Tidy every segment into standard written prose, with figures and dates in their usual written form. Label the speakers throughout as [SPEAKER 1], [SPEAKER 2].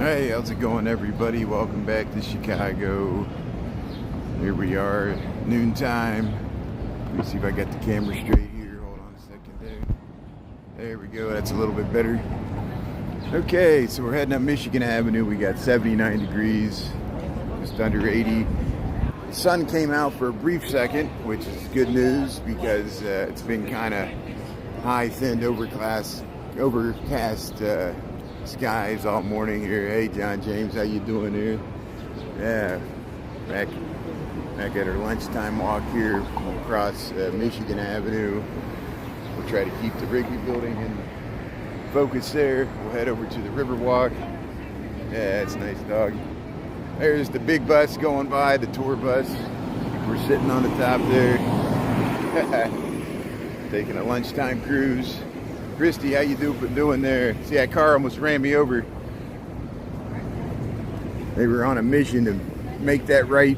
[SPEAKER 1] Hey, how's it going, everybody? Welcome back to Chicago. Here we are, noontime. Let me see if I got the camera straight here. Hold on a second there. We go. That's a little bit better. Okay, so we're heading up Michigan Avenue. We got 79 degrees, just under 80. The sun came out for a brief second, which is good news because it's been kind of high, thin, overcast skies all morning here. Hey, John James, how you doing here? Yeah, back at our lunchtime walk here across Michigan Avenue. We'll try to keep the Wrigley building in focus there. We'll head over to the Riverwalk. Yeah, it's a nice dog. There's the big bus going by, the tour bus. We're sitting on the top there. Taking a lunchtime cruise. Christy, how you doing there? See, that car almost ran me over. They were on a mission to make that right.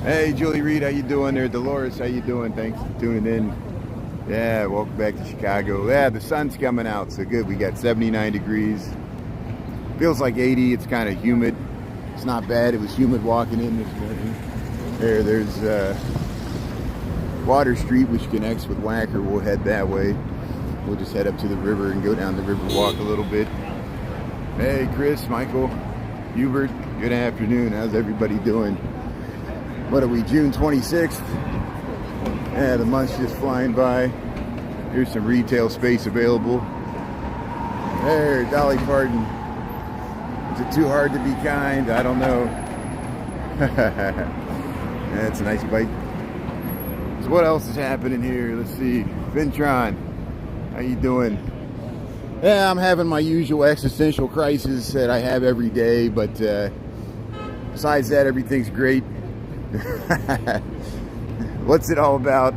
[SPEAKER 1] Hey, Julie Reed, how you doing there? Dolores, how you doing? Thanks for tuning in. Yeah, welcome back to Chicago. Yeah, the sun's coming out, so good. We got 79 degrees. Feels like 80. It's kind of humid. It's not bad. It was humid walking in this morning. There's Water Street, which connects with Wacker. We'll head that way. We'll just head up to the river and go down the Riverwalk a little bit. Hey, Chris, Michael, Hubert, good afternoon. How's everybody doing? What are we, June 26th? Yeah, the month's just flying by. Here's some retail space available. There, Dolly Parton. Is it too hard to be kind? I don't know. That's a nice bike. So what else is happening here? Let's see. Vintron, how you doing? Yeah, I'm having my usual existential crisis that I have every day, but besides that, everything's great. What's it all about?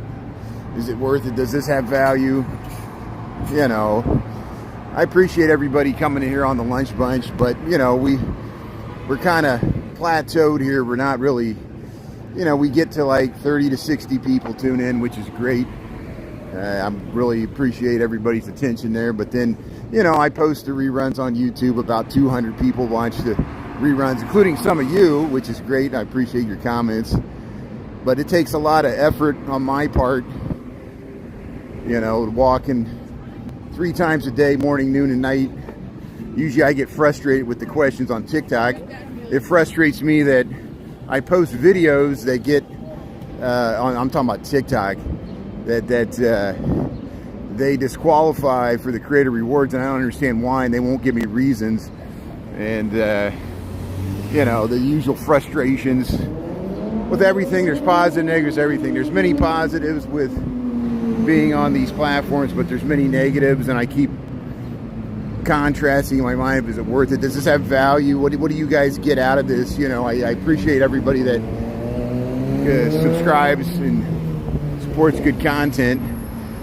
[SPEAKER 1] Is it worth it? Does this have value? You know, I appreciate everybody coming in here on the lunch bunch, but you know, we're kind of plateaued here. We're not really, you know, we get to like 30 to 60 people tune in, which is great. I really appreciate everybody's attention there. But then, you know, I post the reruns on YouTube. About 200 people watch the reruns, including some of you, which is great. I appreciate your comments. But it takes a lot of effort on my part, you know, walking 3 times a day, morning, noon, and night. Usually I get frustrated with the questions on TikTok. It frustrates me that I post videos that get, I'm talking about TikTok, that they disqualify for the creator rewards, and I don't understand why, and they won't give me reasons. And, you know, the usual frustrations with everything. There's positive, negatives, everything. There's many positives with being on these platforms, but there's many negatives, and I keep contrasting in my mind. Is it worth it? Does this have value? What do you guys get out of this? You know, I appreciate everybody that subscribes and supports good content.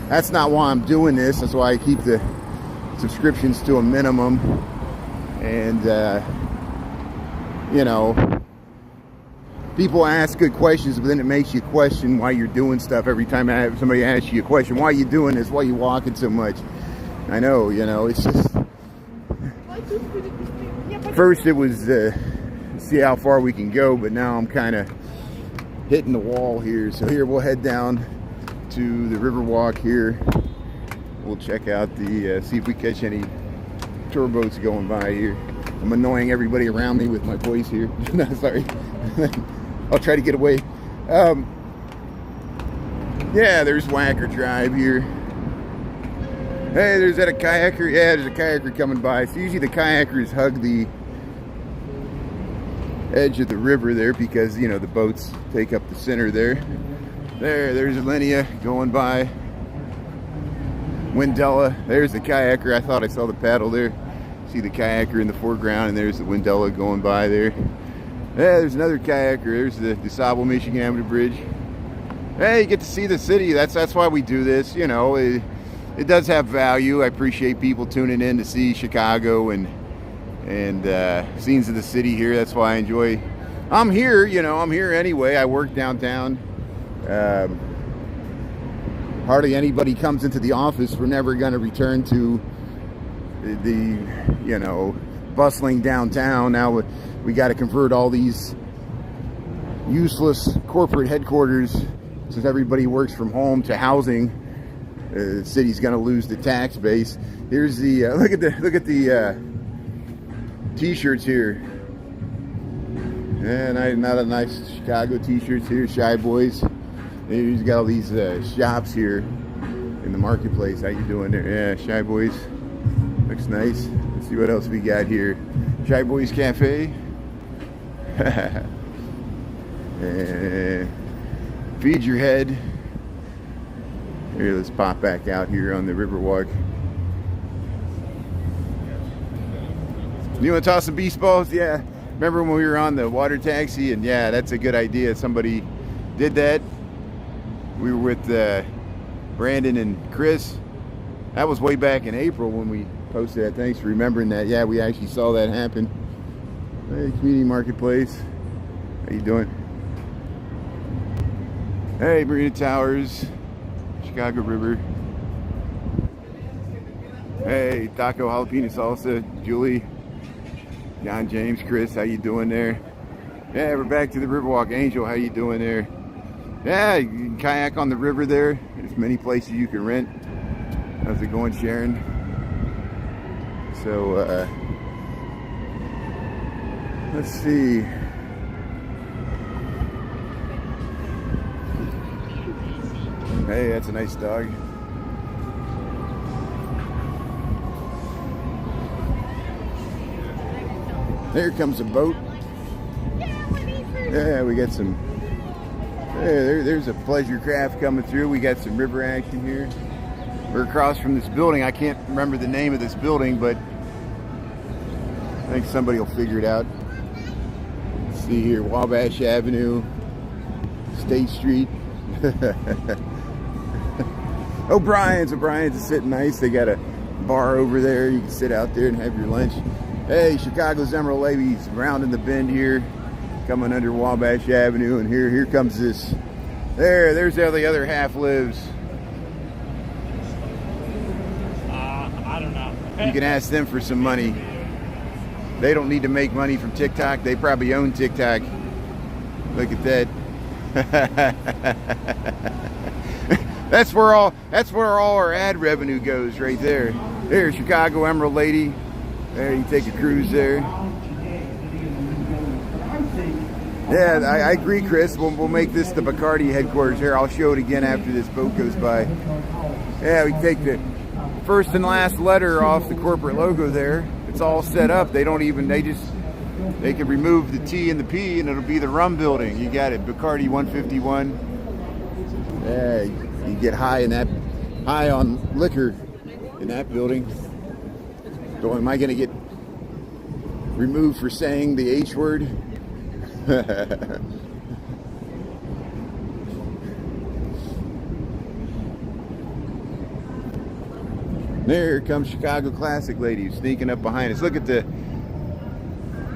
[SPEAKER 1] That's not why I'm doing this. That's why I keep the subscriptions to a minimum. And you know, people ask good questions, but then it makes you question why you're doing stuff. Every time somebody asks you a question, why are you doing this? Why are you walking so much? I know, you know, it's just, first it was see how far we can go, but now I'm kind of hitting the wall here. So here, we'll head down to the Riverwalk here. We'll check out the, see if we catch any tour boats going by here. I'm annoying everybody around me with my voice here. No, sorry. I'll try to get away. Yeah, there's Wacker Drive here. Hey, there's a kayaker. Yeah, there's a kayaker coming by. So usually the kayakers hug the edge of the river there because, you know, the boats take up the center there. There's Alinea going by. Windella. There's the kayaker. I thought I saw the paddle there. See the kayaker in the foreground, and there's the Windella going by there. Yeah, there's another kayaker. There's the DuSable Michigan Avenue Bridge. Hey, you get to see the city. That's why we do this. You know, it does have value. I appreciate people tuning in to see Chicago and scenes of the city here. That's why I enjoy. I'm here, you know. I'm here anyway. I work downtown. hardly anybody comes into the office. We're never going to return to the, you know, bustling downtown. Now we got to convert all these useless corporate headquarters, since everybody works from home, to housing. The city's going to lose the tax base. Here's the look at the t-shirts here. And not a nice Chicago t-shirts here, Shy Boys. He's got all these shops here in the marketplace. How you doing there? Yeah, Shy Boys. Looks nice. Let's see what else we got here. Shy Boys Cafe. Feed your head. Here, let's pop back out here on the Riverwalk. You want to toss some beach balls? Yeah. Remember when we were on the water taxi? And yeah, that's a good idea. Somebody did that. We were with Brandon and Chris. That was way back in April when we posted that. Thanks for remembering that. Yeah, we actually saw that happen. Hey, Community Marketplace. How you doing? Hey, Marina Towers. Chicago River. Hey, Taco Jalapeno Salsa. Julie. John James, Chris, how you doing there? Yeah, we're back to the Riverwalk. Angel, how you doing there? Yeah, you can kayak on the river there. There's many places you can rent. How's it going, Sharon? So, let's see. Hey, that's a nice dog. There comes a boat. Yeah, we got some. There's a pleasure craft coming through. We got some river action here. We're across from this building. I can't remember the name of this building, but I think somebody will figure it out. Let's see here, Wabash Avenue, State Street. O'Brien's is sitting nice. They got a bar over there. You can sit out there and have your lunch. Hey, Chicago's Emerald Ladies rounding the bend here, coming under Wabash Avenue, and here comes this. There's how the other half lives.
[SPEAKER 2] I don't know.
[SPEAKER 1] You can ask them for some money. They don't need to make money from TikTok. They probably own TikTok. Look at that. That's where all our ad revenue goes, right there. There's Chicago Emerald Lady. There, you take a cruise there. Yeah, I agree, Chris. We'll make this the Bacardi headquarters here. I'll show it again after this boat goes by. Yeah, we take the first and last letter off the corporate logo there. It's all set up. They can remove the T and the P and it'll be the rum building. You got it, Bacardi 151. Yeah, you get high on liquor in that building. So am I going to get removed for saying the H word? There comes Chicago Classic Lady sneaking up behind us. Look at the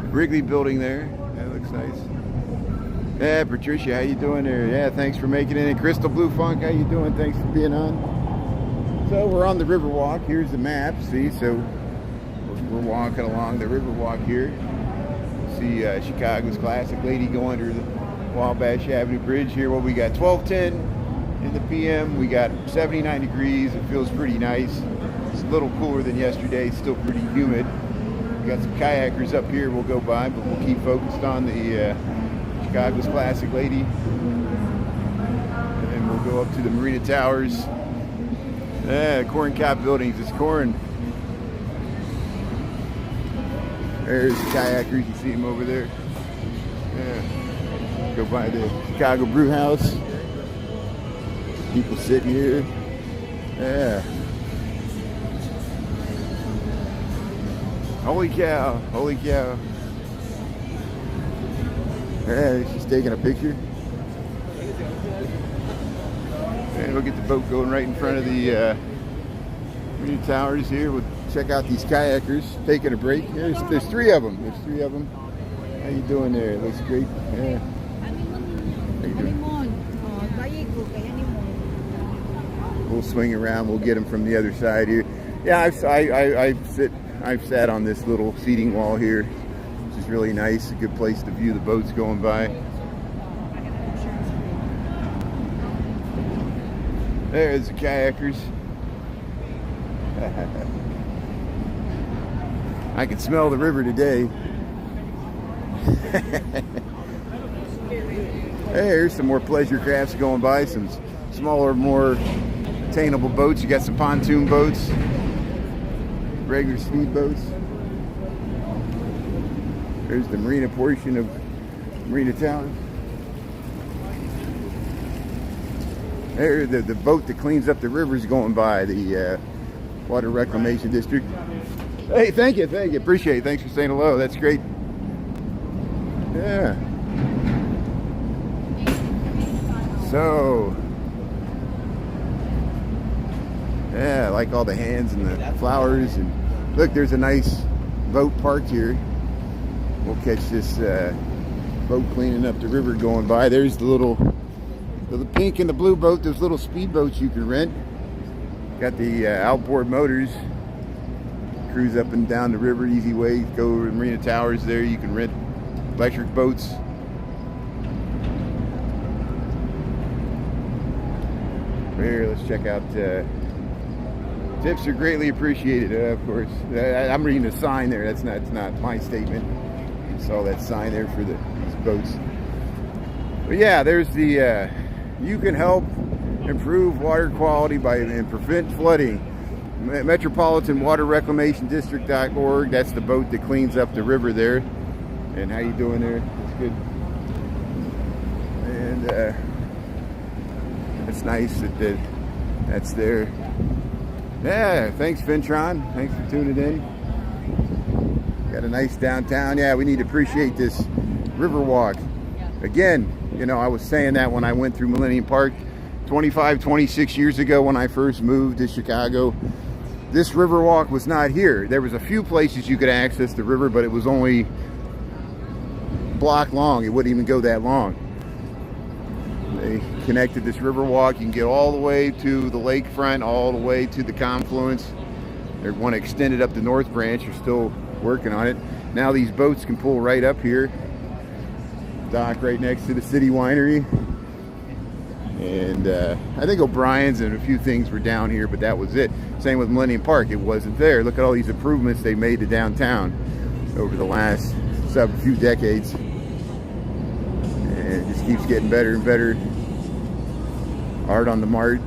[SPEAKER 1] Wrigley building there. That looks nice. Yeah, Patricia, how you doing there? Yeah, thanks for making it in. Crystal Blue Funk, how you doing? Thanks for being on. So we're on the Riverwalk. Here's the map. See, so we're walking along the Riverwalk here. See Chicago's Classic Lady go under the Wabash Avenue Bridge here. Well, we got 12:10 in the PM. We got 79 degrees. It feels pretty nice. It's a little cooler than yesterday. Still pretty humid. We got some kayakers up here we'll go by, but we'll keep focused on the Chicago's Classic Lady. And then we'll go up to the Marina Towers. Corn Cop buildings. It's corn. There's the kayakers. You see them over there. Yeah. Go by the Chicago Brew House. People sitting here. Yeah. Holy cow. Holy cow. Yeah, she's taking a picture. And we'll get the boat going right in front of the Marina Towers here. We'll check out these kayakers taking a break. There's three of them. There's three of them. How you doing there? It looks great. Yeah. How you doing? we'll swing around. We'll get them from the other side here. Yeah, I've sat on this little seating wall here, which is really nice. A good place to view the boats going by. There's the kayakers. I can smell the river today. Hey, here's some more pleasure crafts going by. Some smaller, more attainable boats. You got some pontoon boats, regular speed boats. There's the marina portion of Marina Town. There, the boat that cleans up the rivers going by, the Water Reclamation District. Hey, thank you, appreciate it. Thanks for saying hello. That's great. Yeah. So, yeah, I like all the hands and the flowers. And look, there's a nice boat parked here. We'll catch this boat cleaning up the river going by. There's the pink and the blue boat, those little speed boats you can rent. Got the outboard motors. Cruise up and down the river, easy way. Go over to Marina Towers there. You can rent electric boats. Here, let's check out. Tips are greatly appreciated, of course. I'm reading the sign there. That's not my statement. I saw that sign there for these boats. But yeah, there's the. You can help improve water quality and prevent flooding. Metropolitan Water Reclamation District.org. That's the boat that cleans up the river there. And how you doing there? That's good. And it's nice that's there. Yeah, thanks Ventron. Thanks for tuning in. Got a nice downtown. Yeah, we need to appreciate this Riverwalk. Again, you know, I was saying that when I went through Millennium Park 26 years ago when I first moved to Chicago. This Riverwalk was not here. There was a few places you could access the river, but it was only a block long. It wouldn't even go that long. They connected this Riverwalk. You can get all the way to the lakefront, all the way to the confluence. They want to extend it up the North Branch. They're still working on it. Now these boats can pull right up here. Dock right next to the city winery. And I think O'Brien's and a few things were down here, but that was it. Same with Millennium Park. It wasn't there. Look at all these improvements they made to downtown over the last few decades. And it just keeps getting better and better. Art on the Mart.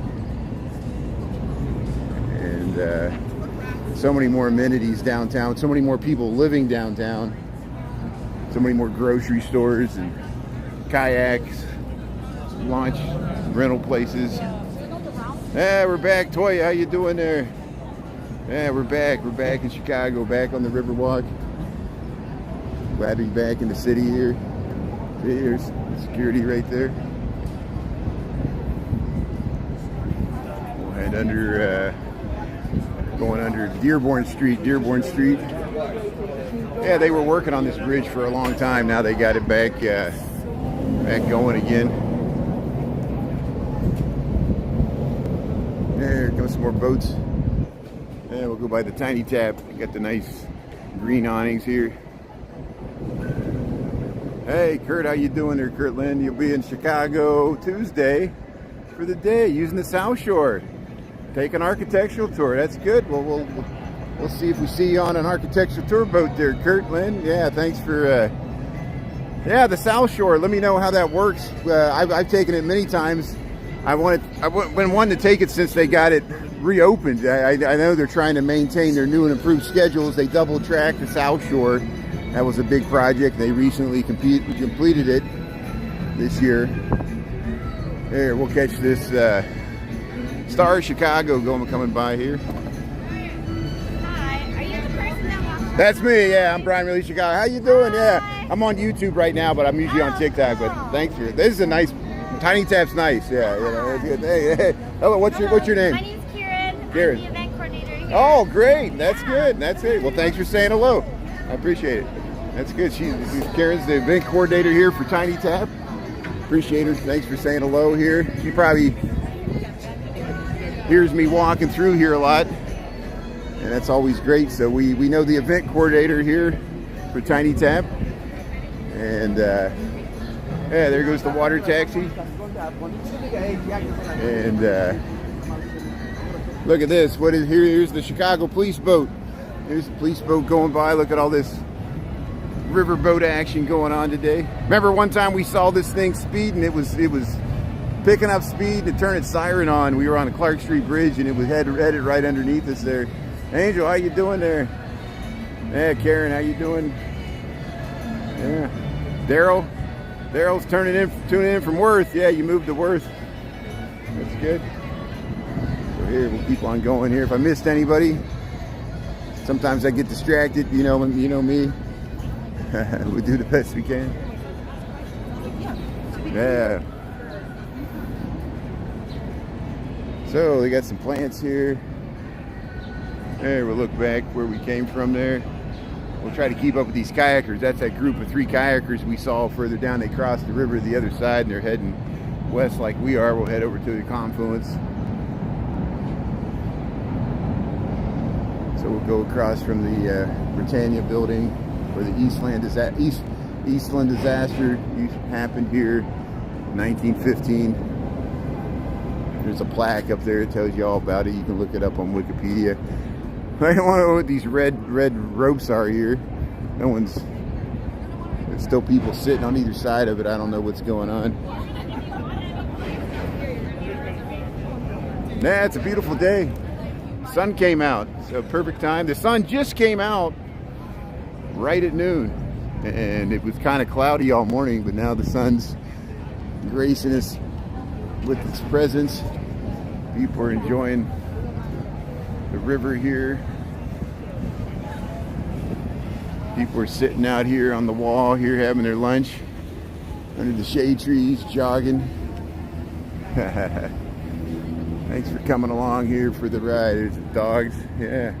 [SPEAKER 1] And so many more amenities downtown. So many more people living downtown. So many more grocery stores and kayaks, launch rental places. Yeah, we're back. Toya, how you doing there? Yeah, we're back. We're back in Chicago, back on the Riverwalk. Glad to be back in the city here. See, here's security right there. We'll head under, going under Dearborn Street. Yeah, they were working on this bridge for a long time. Now they got it back going again. There comes some more boats. Yeah, we'll go by the Tiny Tap. Got the nice green awnings here. Hey, Kurt, how you doing there, Kurt Lynn? You'll be in Chicago Tuesday for the day using the South Shore. Take an architectural tour. That's good. Well, we'll see if we see you on an architectural tour boat there, Kurt Lynn. Yeah, thanks for. Yeah, the South Shore. Let me know how that works. I've taken it many times. I've been wanting to take it since they got it reopened. I know they're trying to maintain their new and improved schedules. They double tracked the South Shore. That was a big project. They recently completed it this year. Here, we'll catch this Star Chicago coming by here.
[SPEAKER 3] Hi, are you the person that walks?
[SPEAKER 1] That's me, yeah. I'm Brian Really Chicago. How you doing? Yeah, I'm on YouTube right now, but I'm usually on TikTok. But thanks for this is a nice Tiny Tap's nice. Yeah, you know, it's good. Hey. Hello, what's your name?
[SPEAKER 3] My name's Karen.
[SPEAKER 1] Karen.
[SPEAKER 3] I'm the event coordinator here.
[SPEAKER 1] Oh, great. That's good. That's it. Well, thanks for saying hello. I appreciate it. That's good. Karen's the event coordinator here for Tiny Tap. Appreciate her. Thanks for saying hello here. She probably hears me walking through here a lot, and that's always great. So we know the event coordinator here for Tiny Tap, and yeah, there goes the water taxi. And look at this. What is here? Here's the Chicago police boat. Here's the police boat going by. Look at all this riverboat action going on today. Remember one time we saw this thing speeding? It was picking up speed to turn its siren on. We were on the Clark Street Bridge, and it was headed right underneath us there. Angel, how you doing there? Yeah, Karen, how you doing? Yeah, Daryl's tuning in from Worth. Yeah, you moved to Worth. That's good. So here, we'll keep on going here. If I missed anybody, sometimes I get distracted. You know me. We do the best we can. Yeah. So they got some plants here. There, we'll look back where we came from there. We'll try to keep up with these kayakers. That's that group of 3 kayakers we saw further down. They crossed the river to the other side, and they're heading west like we are. We'll head over to the confluence. So we'll go across from the Britannia building where the Eastland disaster happened here in 1915. There's a plaque up there that tells you all about it. You can look it up on Wikipedia. I don't know what these red ropes are here. There's still people sitting on either side of it. I don't know what's going on. Nah, it's a beautiful day. Sun came out, so perfect time. The sun just came out right at noon, and it was kind of cloudy all morning, but now the sun's gracing us with its presence. People are enjoying the river here. People are sitting out here on the wall here having their lunch under the shade trees, jogging. Thanks for coming along here for the ride. There's the dogs. Yeah.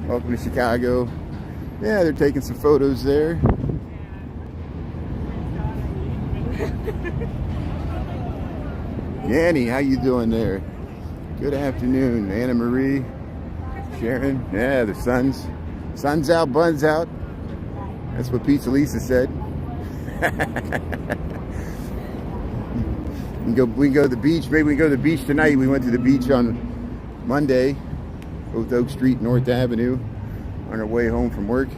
[SPEAKER 1] Welcome to Chicago. Yeah, they're taking some photos there. Annie, how you doing there? Good afternoon. Anna Marie, Sharon. Yeah, the sun's out, buns out. That's what Pizza Lisa said. we can go to the beach. Maybe we can go to the beach tonight. We went to the beach on Monday, both Oak Street and North Avenue, on our way home from work.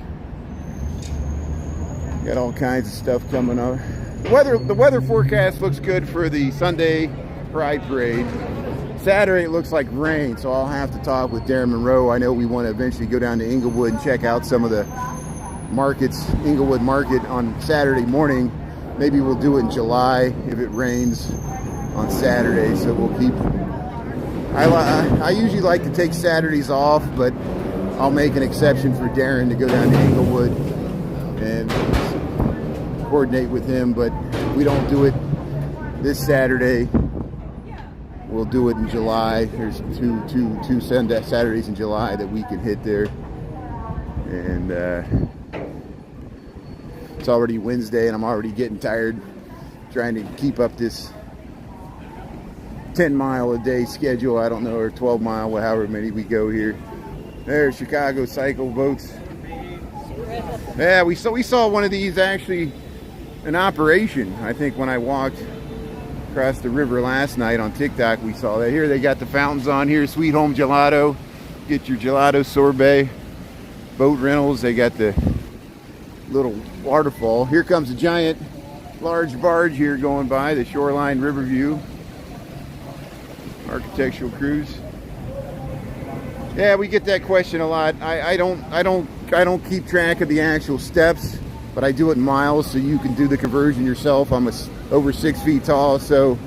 [SPEAKER 1] Got all kinds of stuff coming up. The weather forecast looks good for the Sunday Pride Parade. Saturday it looks like rain, so I'll have to talk with Darren Monroe. I know we want to eventually go down to Inglewood and check out some of the markets, Inglewood Market on Saturday morning. Maybe we'll do it in July if it rains on Saturday, so we'll keep... I usually like to take Saturdays off, but I'll make an exception for Darren to go down to Inglewood and coordinate with him, but we don't do it this Saturday. We'll do it in July. There's two Sunday Saturdays in July that we can hit there, and it's already Wednesday, and I'm already getting tired trying to keep up this 10-mile-a-day schedule. I don't know, or 12-mile, however many we go here. There's Chicago cycle boats. Yeah, we saw one of these actually in operation. I think when I walked across the river last night on TikTok, we saw that. Here they got the fountains on here. Sweet Home Gelato. Get your gelato sorbet. Boat rentals. They got the little waterfall. Here comes a giant, large barge here going by. The Shoreline Riverview Architectural Cruise. Yeah, we get that question a lot. I don't keep track of the actual steps, but I do it in miles, so you can do the conversion yourself. I'm over 6 feet tall, so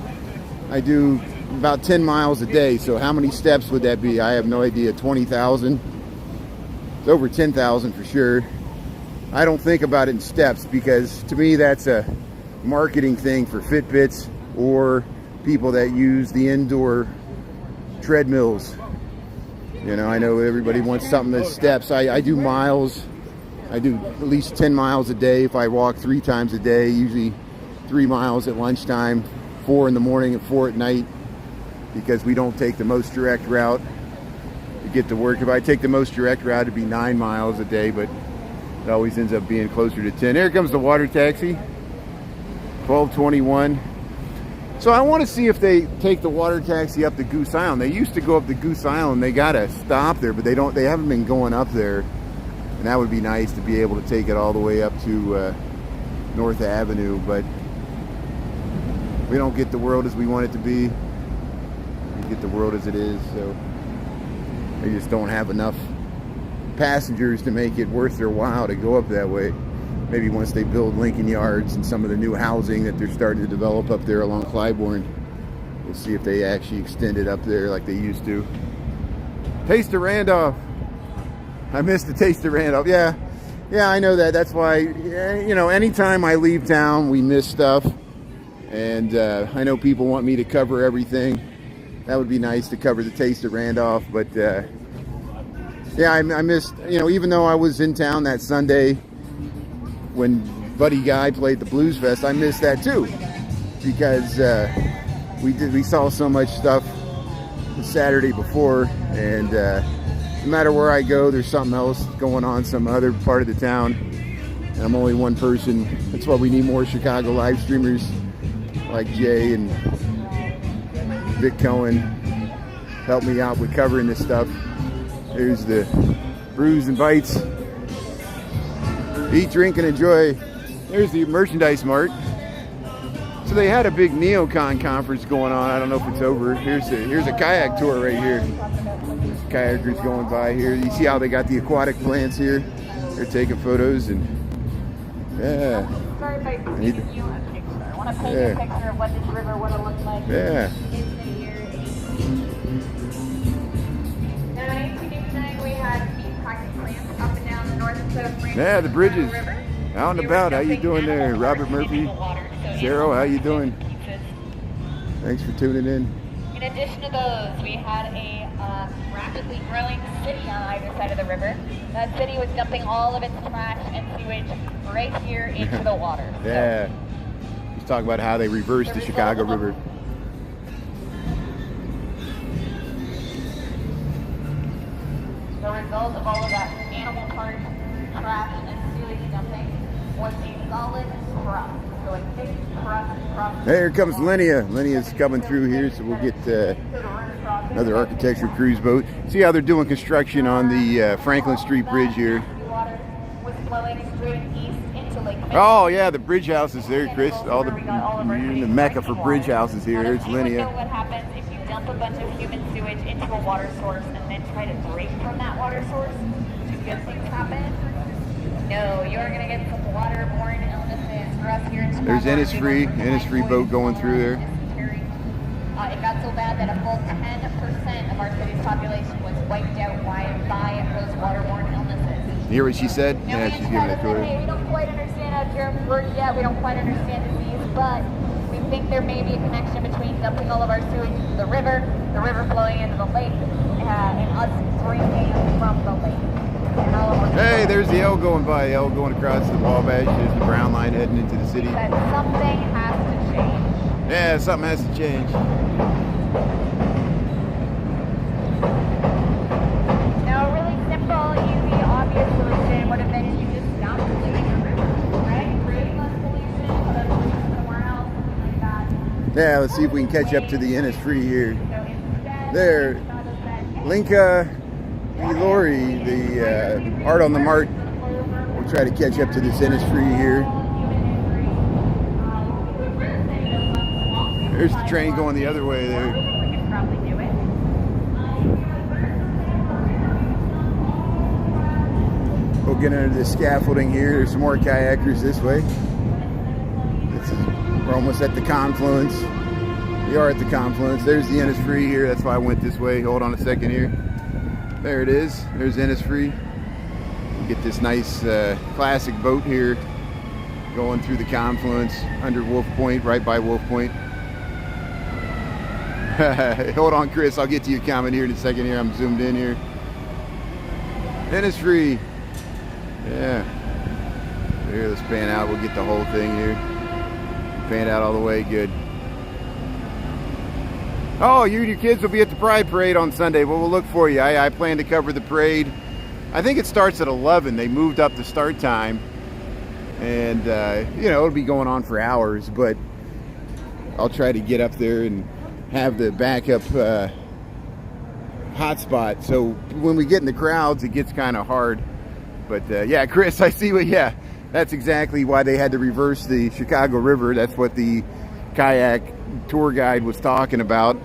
[SPEAKER 1] I do about 10 miles a day. So how many steps would that be? I have no idea. 20,000. It's over 10,000 for sure. I don't think about it in steps because to me that's a marketing thing for Fitbits or people that use the indoor treadmills. You know, I know everybody wants something that steps. I do miles. I do at least 10 miles a day if I walk 3 times a day, usually 3 miles at lunchtime, 4 in the morning and 4 at night. because we don't take the most direct route to get to work. If I take the most direct route, it'd be 9 miles a day, but it always ends up being closer to 10. Here comes the water taxi, 12:21. So I want to see if they take the water taxi up to Goose Island. They used to go up to Goose Island. They got to stop there, but they haven't been going up there. And that would be nice to be able to take it all the way up to North Avenue, but we don't get the world as we want it to be. We get the world as it is, so they just don't have enough passengers to make it worth their while to go up that way. Maybe once they build Lincoln Yards and some of the new housing that they're starting to develop up there along Clybourne, we'll see if they actually extend it up there like they used to. Taste of Randolph. I missed the Taste of Randolph. Yeah, I know that. That's why, you know, anytime I leave town, we miss stuff. And I know people want me to cover everything. That would be nice to cover the Taste of Randolph. But yeah, I missed, you know, even though I was in town that Sunday when Buddy Guy played the Blues Fest, I missed that too, because we saw so much stuff the Saturday before, and no matter where I go, there's something else going on, some other part of the town, and I'm only one person. That's why we need more Chicago live streamers like Jay and Vic Cohen. Help me out with covering this stuff. There's the Brews and Bites. Eat, drink, and enjoy. There's the merchandise mart. So they had a big neocon conference going on. I don't know if it's over. Here's a kayak tour right here. There's kayakers going by here. You see how they got the aquatic plants here? They're taking photos, and yeah.
[SPEAKER 4] Start by giving you a picture. I want to paint a picture of what this river would have looked like
[SPEAKER 1] Yeah.
[SPEAKER 4] in the year 1989. We had meat packing plants up and down the north and south branches.
[SPEAKER 1] Yeah, the bridges.
[SPEAKER 4] River.
[SPEAKER 1] Out and
[SPEAKER 4] They were
[SPEAKER 1] about. How you
[SPEAKER 4] dumping
[SPEAKER 1] doing there?
[SPEAKER 4] animal
[SPEAKER 1] Robert
[SPEAKER 4] waste
[SPEAKER 1] Murphy.
[SPEAKER 4] into the water, so
[SPEAKER 1] Cheryl, how you doing?
[SPEAKER 4] pizzas.
[SPEAKER 1] Thanks for tuning in.
[SPEAKER 4] In addition to those, we had a rapidly growing city on either side of the river. That city was dumping all of its trash and sewage right here into the water. So
[SPEAKER 1] Yeah. Let's talk about how they reversed the Chicago River.
[SPEAKER 4] the result of all of that animal parts, trash, and sewage dumping was a solid crust. So a thick crust.
[SPEAKER 1] There comes Linnea. Linea's coming through here, so we'll get another architecture cruise boat. See how they're doing construction on the Franklin Street Bridge here.
[SPEAKER 4] Water was flowing straight east into Lake Michigan.
[SPEAKER 1] Oh yeah, the bridge houses there, Chris. All the mecca for bridge houses here. There's
[SPEAKER 4] Do you know
[SPEAKER 1] Linnea.
[SPEAKER 4] what happens if you dump a bunch of human sewage into a water source and then try to drink from that water source? Do good things happen? No, you're going to get some waterborne illnesses. For us here in Chicago,
[SPEAKER 1] There's Innisfree boat going through there.
[SPEAKER 4] It got so bad that a full 10% of our city's population was wiped out by those waterborne illnesses.
[SPEAKER 1] You hear what she said?
[SPEAKER 4] Now,
[SPEAKER 1] Yeah,
[SPEAKER 4] we
[SPEAKER 1] she's
[SPEAKER 4] just
[SPEAKER 1] giving
[SPEAKER 4] had
[SPEAKER 1] it
[SPEAKER 4] to
[SPEAKER 1] to
[SPEAKER 4] say, hey,
[SPEAKER 1] her.
[SPEAKER 4] we don't quite understand how germs work yet. We don't quite understand disease, but we think there may be a connection between dumping all of our sewage into the river flowing into the lake, and us drinking from the lake.
[SPEAKER 1] Hey, there's the L going by. L going across the Wabash. There's the Brown Line heading into the city.
[SPEAKER 4] That something has to change.
[SPEAKER 1] Yeah, something has to change.
[SPEAKER 4] Now, a really simple, easy, obvious solution would have been you just stop polluting the river, right? Create less pollution, put a pollution somewhere else, something like that.
[SPEAKER 1] Yeah, let's see if we can catch up to the Innisfree here.
[SPEAKER 4] So instead,
[SPEAKER 1] There, Linka Lori, the Art on the Mart. We'll try to catch up to this Innisfree here. There's the train going the other way there.
[SPEAKER 4] we could probably do it.
[SPEAKER 1] We'll get under the scaffolding here. There's some more kayakers this way. We're almost at the confluence. We are at the confluence. There's the Innisfree here. That's why I went this way. Hold on a second here. There it is. There's Innisfree. Get this nice classic boat here going through the confluence under Wolf Point, right by Wolf Point. Hold on, Chris. I'll get to your comment here in a second here. I'm zoomed in here. Innisfree. Yeah. Here, let's pan out. We'll get the whole thing here. Pan out all the way. Good. Oh, you and your kids will be at the Pride Parade on Sunday. Well, we'll look for you. I plan to cover the parade. I think it starts at 11. They moved up the start time. And, you know, it'll be going on for hours. But I'll try to get up there and have the backup hotspot. So when we get in the crowds, it gets kind of hard. But, yeah, Chris, I see what, yeah. That's exactly why they had to reverse the Chicago River. That's what the kayak tour guide was talking about,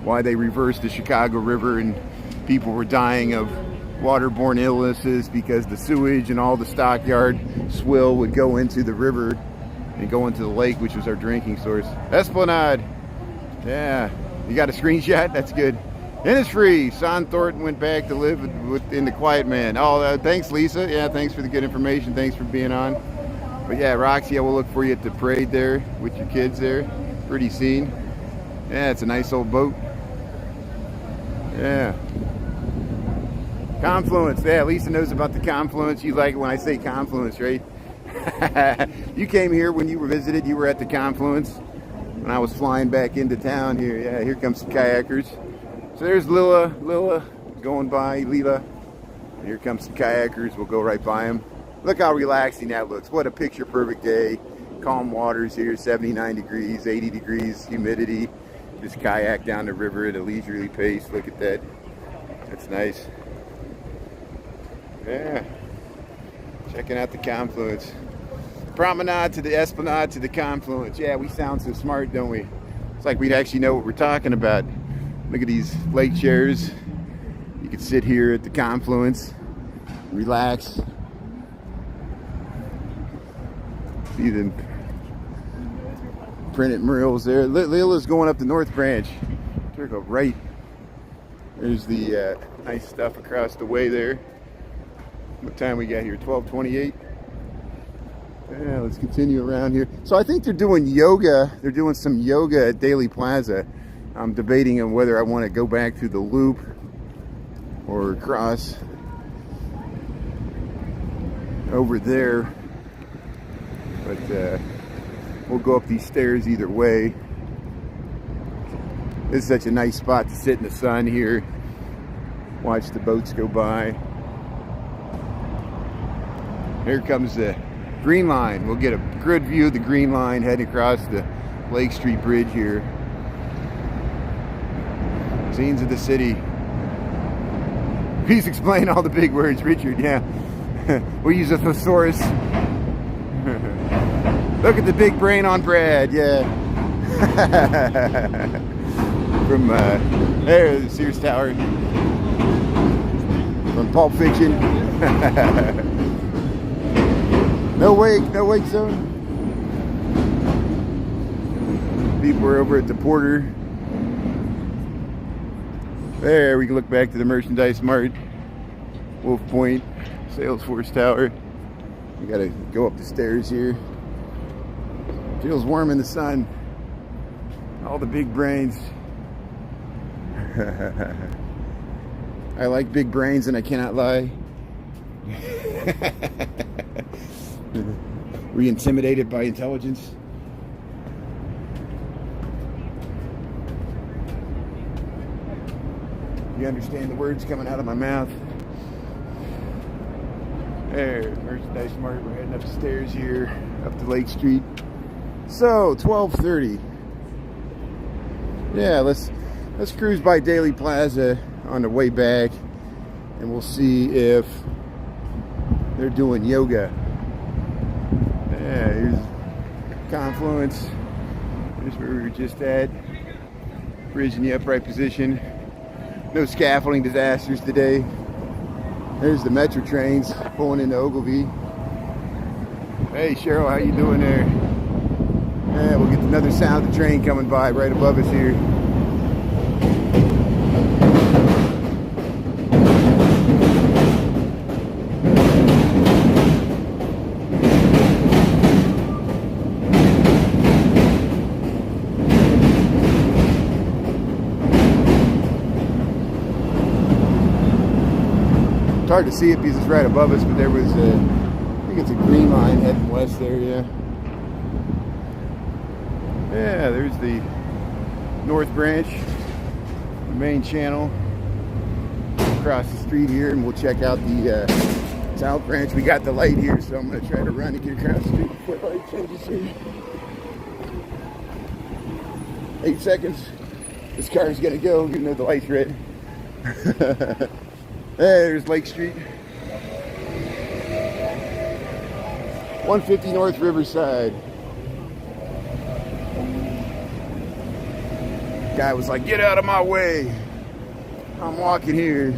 [SPEAKER 1] why they reversed the Chicago River, and people were dying of waterborne illnesses because the sewage and all the stockyard swill would go into the river and go into the lake, which was our drinking source. Esplanade. Yeah. You got a screenshot? That's good. And it's free. Son Thornton went back to live in the Quiet Man. Oh, thanks, Lisa. Yeah, thanks for the good information. Thanks for being on. But yeah, Roxy, I will look for you at the parade there with your kids there. Pretty scene. Yeah, it's a nice old boat. Yeah. Confluence. Yeah, Lisa knows about the Confluence. You like it when I say Confluence, right? You came here when you were visited. You were at the Confluence when I was flying back into town here. Yeah, here comes some kayakers. So there's Lila going by, Lila. Here comes some kayakers. We'll go right by them. Look how relaxing that looks. What a picture perfect day. Calm waters here, 79 degrees, 80 degrees, humidity. Just kayak down the river at a leisurely pace. Look at that. That's nice. Yeah. Checking out the Confluence. Promenade to the Esplanade to the Confluence. Yeah, we sound so smart, don't we? It's like we'd actually know what we're talking about. Look at these lake chairs. You could sit here at the Confluence, relax. See the printed murals there. Lila's going up the North Branch. Took a right. There's the nice stuff across the way there. What time we got here? 12:28. Yeah, let's continue around here. So I think they're doing yoga. They're doing some yoga at Daily Plaza. I'm debating on whether I want to go back through the loop or across over there. But we'll go up these stairs either way. This is such a nice spot to sit in the sun here. Watch the boats go by. Here comes the Green Line. We'll get a good view of the Green Line heading across the Lake Street Bridge here. Scenes of the city. Please explain all the big words, Richard. Yeah. We'll use a thesaurus. Look at the big brain on Brad. Yeah. From there, the Sears Tower. From Pulp Fiction. No wake zone. People are over at the Porter. There, we can look back to the Merchandise Mart, Wolf Point, Salesforce Tower. We gotta go up the stairs here. Feels warm in the sun. All the big brains. I like big brains and I cannot lie. Were you intimidated by intelligence? You understand the words coming out of my mouth? There, Merchandise Mart. We're heading up the stairs here, up to Lake Street. So, 12:30. Yeah, let's cruise by Daily Plaza on the way back, and we'll see if they're doing yoga. Yeah, here's Confluence. Here's where we were just at. Bridge in the upright position. No scaffolding disasters today. There's the metro trains pulling into Ogilvie. Hey Cheryl, how you doing there? Yeah, we'll get another sound of the train coming by right above us here. It's hard to see it because it's right above us, but there was I think it's a green line heading west there, yeah. Yeah, there's the North Branch. the main channel across the street here, and we'll check out the South Branch. We got the light here, so I'm going to try to run and get across the street before the light changes here. 8 seconds. This car is going to go, even though the light's red. There's Lake Street. 150 North Riverside. Guy was like, get out of my way. I'm walking here.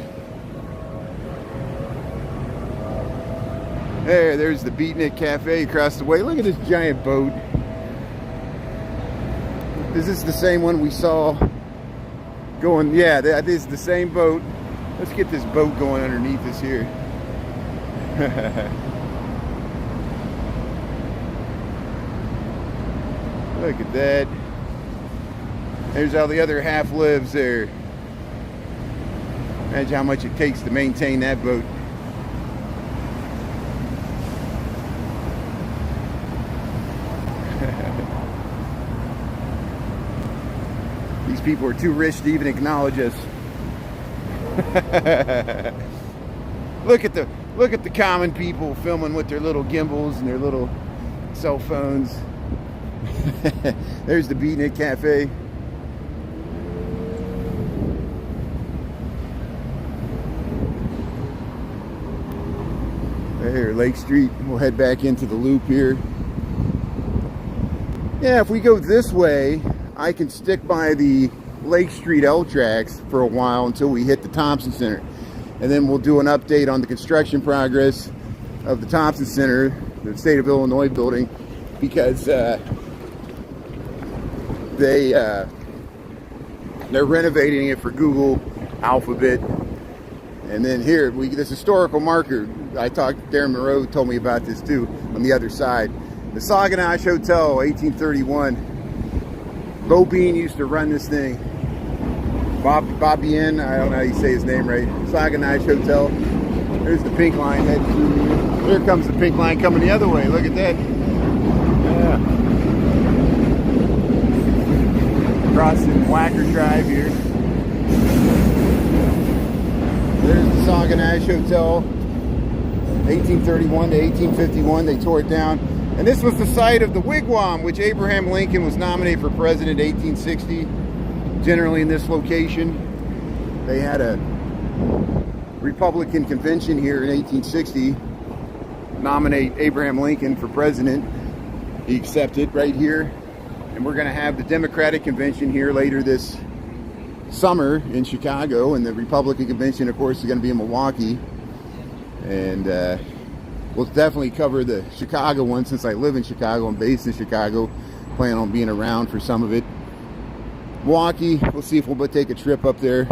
[SPEAKER 1] There's the Beatnik Cafe across the way. Look at this giant boat. Is this the same one we saw going? Yeah, that is the same boat. Let's get this boat going underneath us here. Look at that. There's how the other half lives there. Imagine how much it takes to maintain that boat. These people are too rich to even acknowledge us. Look at the common people filming with their little gimbals and their little cell phones. There's the Beatnik Cafe. There, Lake Street. We'll head back into the loop here. Yeah, if we go this way, I can stick by the Lake Street L tracks for a while until we hit the Thompson Center. And then we'll do an update on the construction progress of the Thompson Center, the State of Illinois building, because they're renovating it for Google Alphabet. And then here, this historical marker, Darren Moreau told me about this too, on the other side. The Saguenay Hotel, 1831. Bo Bean used to run this thing. Bobby N, I don't know how you say his name right. Saguenay Hotel. There's the pink line heading through here. Here comes the pink line coming the other way. Look at that. Yeah. Crossing Whacker Drive here. There's the Saguenay Hotel. 1831 to 1851. They tore it down. And this was the site of the Wigwam, which Abraham Lincoln was nominated for president in 1860. Generally in this location. They had a Republican convention here in 1860. Nominate Abraham Lincoln for president. He accepted right here. And we're going to have the Democratic convention here later this summer in Chicago. And the Republican convention, of course, is going to be in Milwaukee. And we'll definitely cover the Chicago one since I live in Chicago. I'm based in Chicago. Plan on being around for some of it. Milwaukee, we'll see if we'll take a trip up there.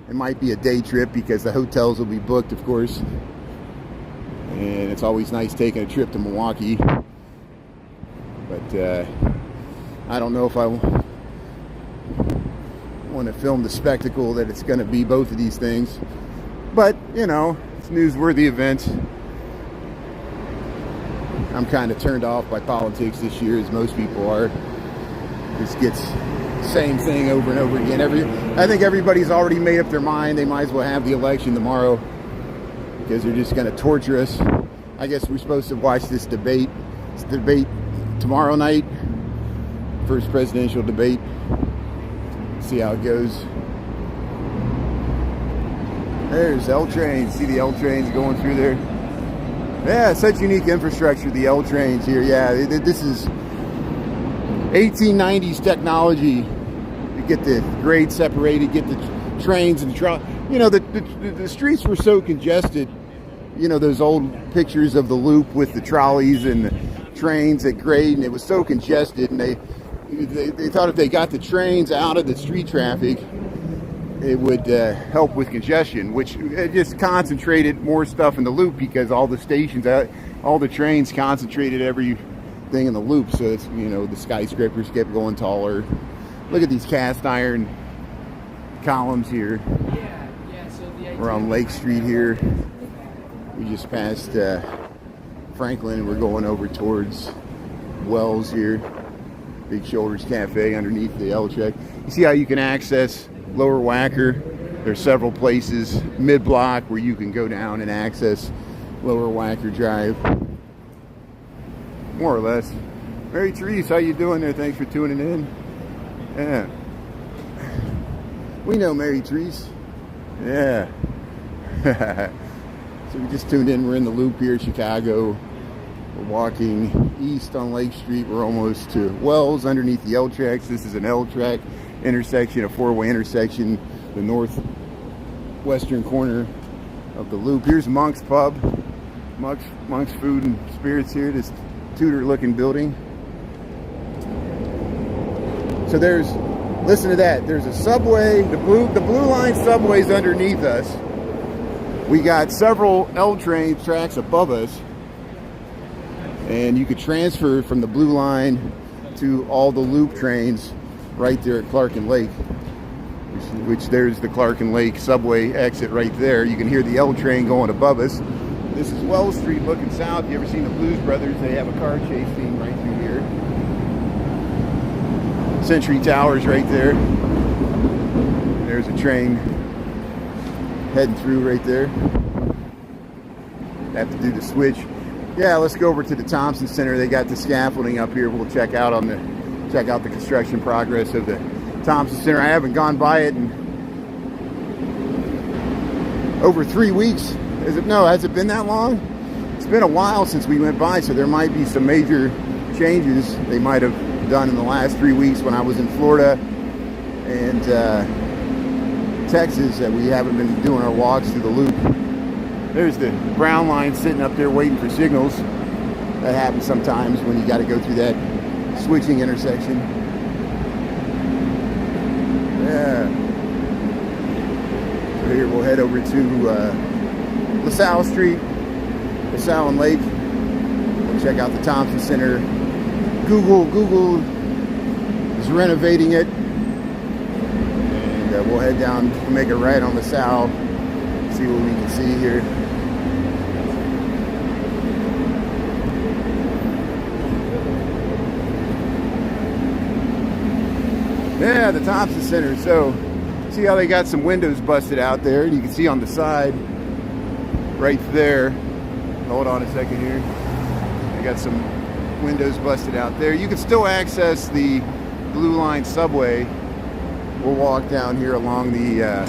[SPEAKER 1] It might be a day trip because the hotels will be booked, of course. And it's always nice taking a trip to Milwaukee. But I don't know if I want to film the spectacle that it's going to be, both of these things. But, you know, it's newsworthy events. I'm kind of turned off by politics this year, as most people are. Just gets same thing over and over again. I think everybody's already made up their mind. They might as well have the election tomorrow because they're just going to torture us. I guess we're supposed to watch this debate. It's the debate tomorrow night. First presidential debate. See how it goes. There's L trains. See the L trains going through there? Yeah, such unique infrastructure, the L trains here. Yeah, this is 1890s technology. You get the grades separated, get the trains and the streets were so congested. You know, those old pictures of the loop with the trolleys and the trains at grade, and it was so congested, and they thought if they got the trains out of the street traffic, it would help with congestion, which just concentrated more stuff in the loop because all the stations, all the trains concentrated everything in the loop. So it's, you know, the skyscrapers kept going taller. Look at these cast iron columns here. We're on Lake Street here. We just passed Franklin and we're going over towards Wells here. Big Shoulders Cafe underneath the L track. You see how you can access Lower Wacker. There's several places mid-block where you can go down and access Lower Wacker Drive. More or less. Mary Therese, how you doing there? Thanks for tuning in. Yeah. We know Mary Therese. Yeah. So we just tuned in. We're in the Loop here, Chicago. We're walking east on Lake Street. We're almost to Wells underneath the L tracks. This is an L track intersection, a four-way intersection, the northwestern corner of the Loop. Here's Monk's Pub. Monk's Food and Spirits here, this Tudor-looking building. So there's, listen to that, there's a subway, the blue line subway's underneath us. We got several L train tracks above us, and you could transfer from the blue line to all the Loop trains right there at Clark and Lake, which there's the Clark and Lake subway exit right there. You can hear the L train going above us. This is Wells Street looking south. You ever seen the Blues Brothers? They have a car chase scene right through here. Century Towers right there. There's a train heading through right there. Have to do the switch. Yeah, let's go over to the Thompson Center. They got the scaffolding up here. We'll check out the construction progress of the Thompson Center. I haven't gone by it in over 3 weeks. Has it been that long? It's been a while since we went by, so there might be some major changes they might have done in the last 3 weeks when I was in Florida and Texas that we haven't been doing our walks through the Loop. There's the brown line sitting up there waiting for signals. That happens sometimes when you got to go through that switching intersection. Yeah. So here we'll head over to LaSalle Street, LaSalle and Lake. We'll check out the Thompson Center. Google is renovating it, and we'll head down, make a right on LaSalle, see what we can see here. Yeah, the Thompson Center. So, see how they got some windows busted out there, and you can see on the side, right there. Hold on a second here. They got some windows busted out there. You can still access the Blue Line subway. We'll walk down here along the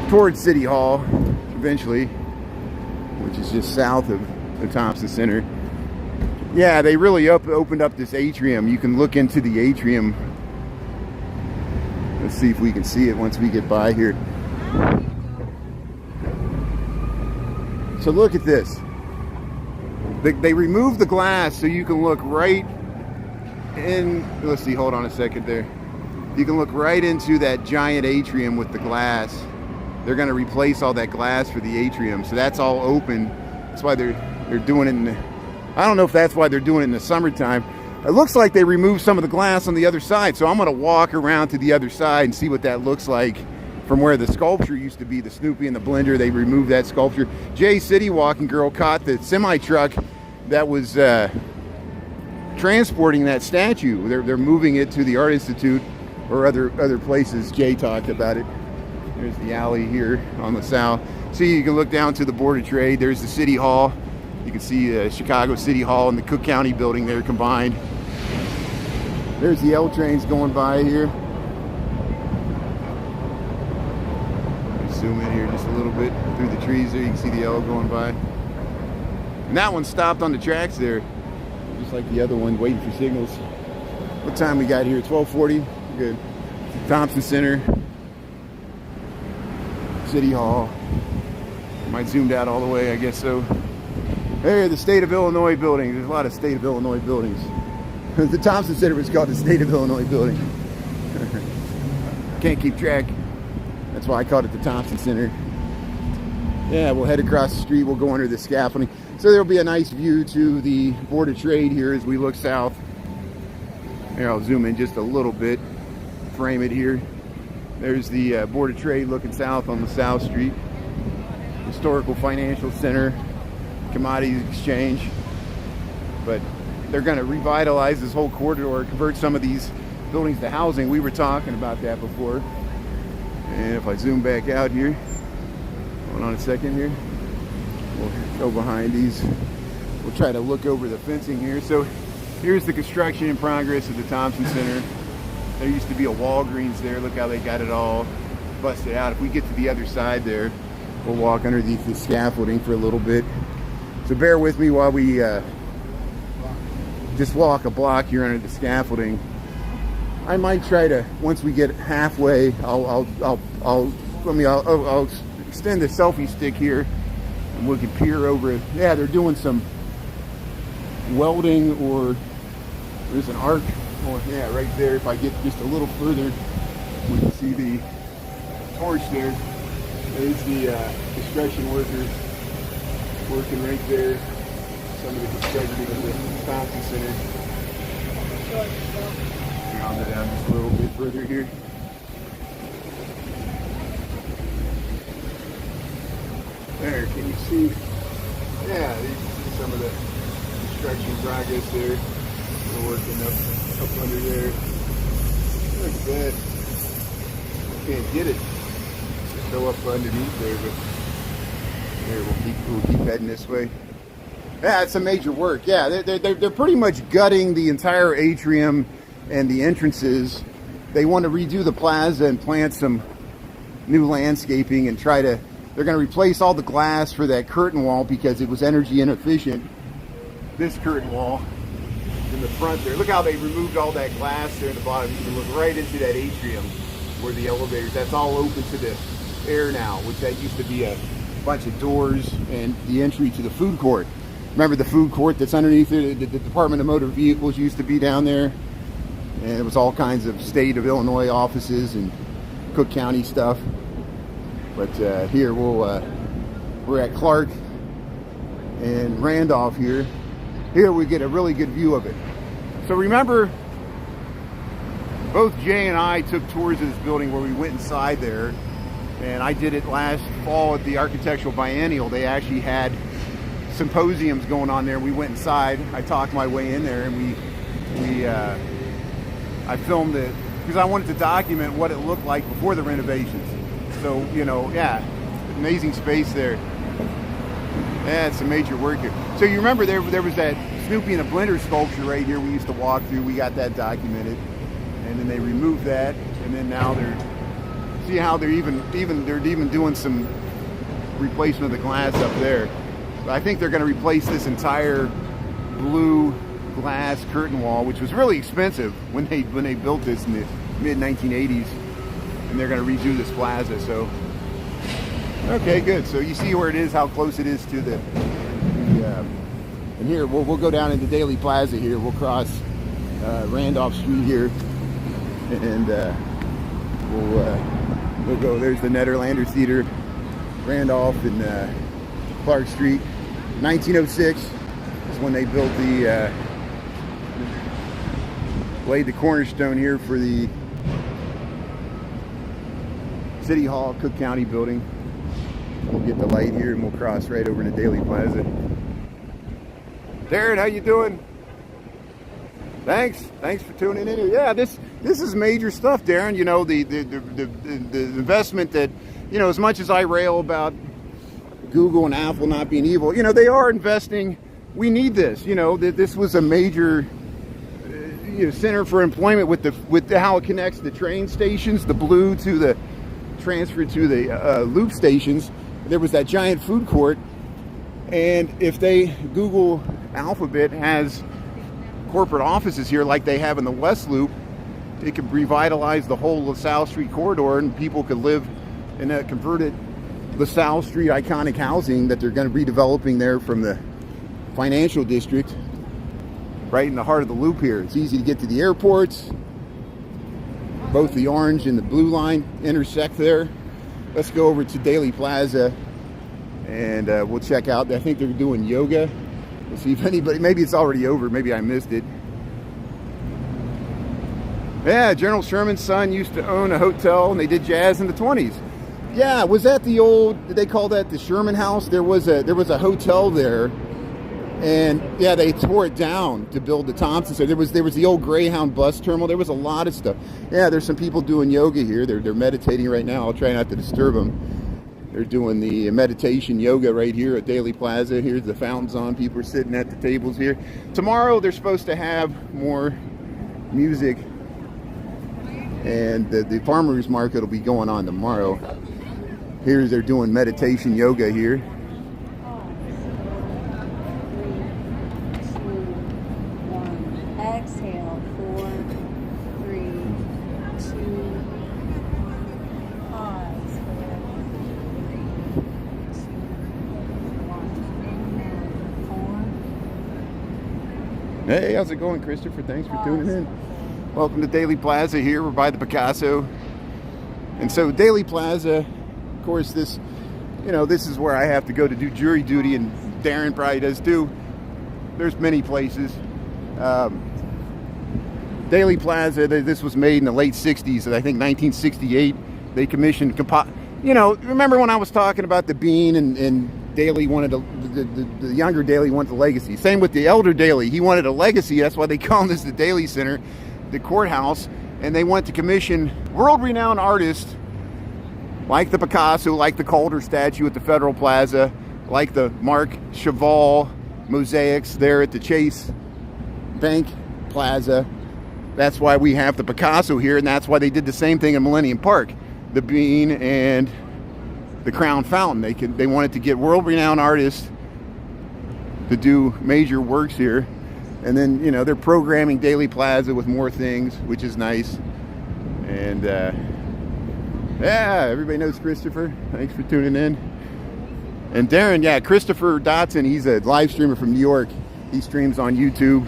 [SPEAKER 1] towards City Hall eventually, which is just south of the Thompson Center. Yeah, they really opened up this atrium. You can look into the atrium. Let's see if we can see it once we get by here. So look at this. They removed the glass so you can look right in. Let's see, hold on a second there. You can look right into that giant atrium with the glass. They're going to replace all that glass for the atrium, so that's all open. That's why they're doing it in the, I don't know if that's why they're doing it in the summertime. It looks like they removed some of the glass on the other side, so I'm going to walk around to the other side and see what that looks like from where the sculpture used to be, the Snoopy and the Blender. They removed that sculpture. Jay City Walking Girl caught the semi-truck that was transporting that statue. They're moving it to the Art Institute or other places. Jay talked about it. There's the alley here on the south. See, you can look down to the Board of Trade. There's the City Hall. You can see Chicago City Hall and the Cook County building there combined. There's the L trains going by here. Zoom in here just a little bit through the trees there. You can see the L going by. And that one stopped on the tracks there, just like the other one, waiting for signals. What time we got here? 12:40. Good. Thompson Center, City Hall. Might zoomed out all the way, I guess so. There, the State of Illinois building. There's a lot of State of Illinois buildings. The Thompson Center was called the State of Illinois building. Can't keep track. That's why I called it the Thompson Center. Yeah, we'll head across the street. We'll go under the scaffolding. So there'll be a nice view to the Board of Trade here as we look south. Here, I'll zoom in just a little bit. Frame it here. There's the Board of Trade looking south on the South Street. Historical Financial Center, Commodities Exchange. But they're going to revitalize this whole corridor, convert some of these buildings to housing. We were talking about that before. And if I zoom back out here, hold on a second here. We'll go behind these. We'll try to look over the fencing here. So here's the construction in progress of the Thompson Center. There used to be a Walgreens there. Look how they got it all busted out. If we get to the other side there, we'll walk underneath the scaffolding for a little bit. So bear with me while we just walk a block here under the scaffolding. I might try to, once we get halfway, I'll extend the selfie stick here, and we can peer over it. Yeah, they're doing some welding, or there's an arc. Oh, yeah, right there. If I get just a little further, we can see the torch there. There's the construction workers working right there. Some of the construction of the Thompson Center. Round it down just a little bit further here. There, can you see? Yeah, you can see some of the construction progress there. We're working up under there. Look at that. Can't get it. Go up underneath there, but there, we'll keep heading this way. Yeah, it's a major work. Yeah, they're pretty much gutting the entire atrium and the entrances. They want to redo the plaza and plant some new landscaping and they're going to replace all the glass for that curtain wall because it was energy inefficient. This curtain wall in the front there. Look how they removed all that glass there in the bottom. You can look right into that atrium where the elevators, that's all open to the air now, which that used to be a bunch of doors and the entry to the food court. Remember the food court that's underneath it? The Department of Motor Vehicles used to be down there. And it was all kinds of state of Illinois offices and Cook County stuff. But here we're at Clark and Randolph here. Here we get a really good view of it. So remember, both Jay and I took tours of this building where we went inside there. And I did it last fall at the Architectural Biennial. They actually had symposiums going on there. We went inside. I talked my way in there, and I filmed it because I wanted to document what it looked like before the renovations. So, you know, yeah, amazing space there. Yeah, it's some major work here. So you remember there was that Snoopy and the Blender sculpture right here we used to walk through. We got that documented. And then they removed that, and then now see how they're even doing some replacement of the glass up there. But I think they're going to replace this entire blue glass curtain wall, which was really expensive when they built this in the mid-1980s, and they're going to redo this plaza. So okay, good. So you see where it is, how close it is to the and here we'll go down into Daily Plaza here. We'll cross Randolph Street here, and we'll go. There's the Nederlander Theater, Randolph and Clark Street. 1906 is when they built laid the cornerstone here for the City Hall, Cook County building. We'll get the light here and we'll cross right over to Daily Plaza. Darren, how you doing? Thanks for tuning in here. Yeah, this is major stuff, Darren. You know, the investment that, you know, as much as I rail about Google and Apple not being evil, you know, they are investing. We need this. You know, this was a major center for employment with how it connects the train stations, the blue to the transfer to the loop stations. There was that giant food court, and if Google Alphabet has corporate offices here like they have in the West Loop, it could revitalize the whole LaSalle Street corridor, and people could live in a converted LaSalle Street iconic housing that they're going to be developing there from the financial district right in the heart of the loop here. It's easy to get to the airports. Both the orange and the blue line intersect there. Let's go over to Daily Plaza and we'll check out. I think they're doing yoga. We'll see if anybody, maybe it's already over, maybe I missed it. Yeah, General Sherman's son used to own a hotel and they did jazz in the 20s. Yeah, was that the old, did they call that the Sherman House? There was a hotel there And yeah, they tore it down to build the Thompson Center. There was the old Greyhound bus terminal. There was a lot of stuff. Yeah, there's some people doing yoga here. They're meditating right now. I'll try not to disturb them. They're doing the meditation yoga right here at Daily Plaza. Here's the fountains on. People are sitting at the tables here. Tomorrow they're supposed to have more music, and the farmers market will be going on tomorrow. Here's they're doing meditation yoga here.
[SPEAKER 5] Exhale, 4, 3, 2, pause, 4, 3, 2, 1, inhale, 4.
[SPEAKER 1] Hey, how's it going, Christopher? Thanks for tuning in. Welcome to Daily Plaza here. We're by the Picasso. And so Daily Plaza, of course, this is where I have to go to do jury duty, and Darren probably does too. There's many places. Daily Plaza, this was made in the late 60s, I think 1968. They commissioned, remember when I was talking about the Bean and Daly wanted the younger Daly wanted the legacy. Same with the elder Daly. He wanted a legacy. That's why they call this the Daly Center, the courthouse. And they went to commission world-renowned artists like the Picasso, like the Calder statue at the Federal Plaza, like the Marc Chagall mosaics there at the Chase Bank Plaza. That's why we have the Picasso here, and that's why they did the same thing in Millennium Park. The Bean and the Crown Fountain. They wanted to get world-renowned artists to do major works here. And then, they're programming Daily Plaza with more things, which is nice. And, yeah, everybody knows Christopher. Thanks for tuning in. And Darren, yeah, Christopher Dotson, he's a live streamer from New York. He streams on YouTube